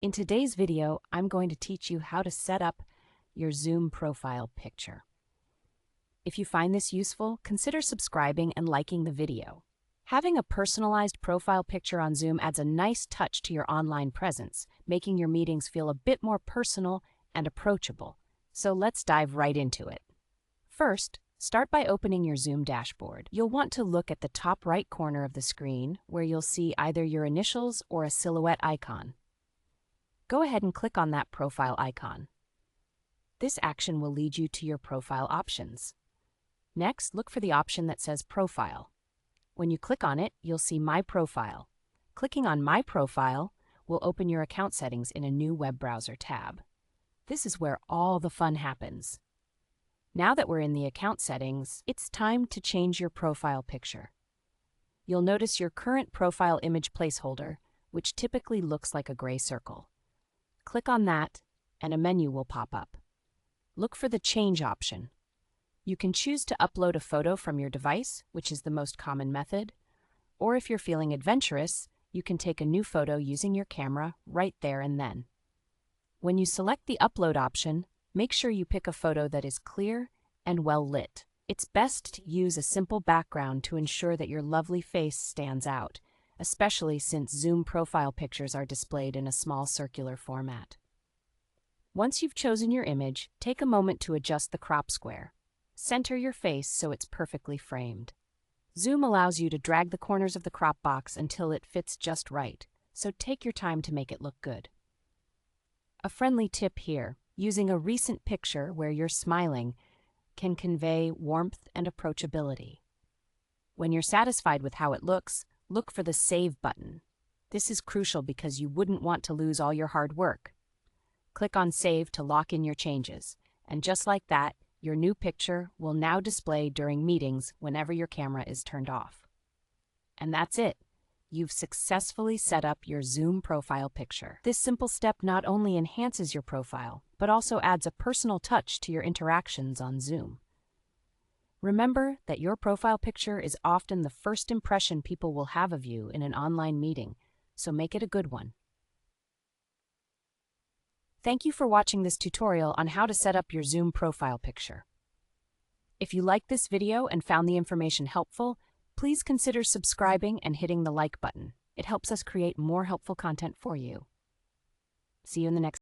In today's video, I'm going to teach you how to set up your Zoom profile picture. If you find this useful, consider subscribing and liking the video. Having a personalized profile picture on Zoom adds a nice touch to your online presence, making your meetings feel a bit more personal and approachable. So let's dive right into it. First, start by opening your Zoom dashboard. You'll want to look at the top right corner of the screen, where you'll see either your initials or a silhouette icon. Go ahead and click on that profile icon. This action will lead you to your profile options. Next, look for the option that says Profile. When you click on it, you'll see My Profile. Clicking on My Profile will open your account settings in a new web browser tab. This is where all the fun happens. Now that we're in the account settings, it's time to change your profile picture. You'll notice your current profile image placeholder, which typically looks like a gray circle. Click on that, and a menu will pop up. Look for the Change option. You can choose to upload a photo from your device, which is the most common method, or if you're feeling adventurous, you can take a new photo using your camera right there and then. When you select the Upload option, make sure you pick a photo that is clear and well lit. It's best to use a simple background to ensure that your lovely face stands out, especially since Zoom profile pictures are displayed in a small circular format. Once you've chosen your image, take a moment to adjust the crop square. Center your face so it's perfectly framed. Zoom allows you to drag the corners of the crop box until it fits just right, so take your time to make it look good. A friendly tip here: using a recent picture where you're smiling can convey warmth and approachability. When you're satisfied with how it looks, look for the Save button. This is crucial because you wouldn't want to lose all your hard work. Click on Save to lock in your changes, and just like that, your new picture will now display during meetings whenever your camera is turned off. And that's it. You've successfully set up your Zoom profile picture. This simple step not only enhances your profile, but also adds a personal touch to your interactions on Zoom. Remember that your profile picture is often the first impression people will have of you in an online meeting, so make it a good one. Thank you for watching this tutorial on how to set up your Zoom profile picture. If you liked this video and found the information helpful, please consider subscribing and hitting the like button. It helps us create more helpful content for you. See you in the next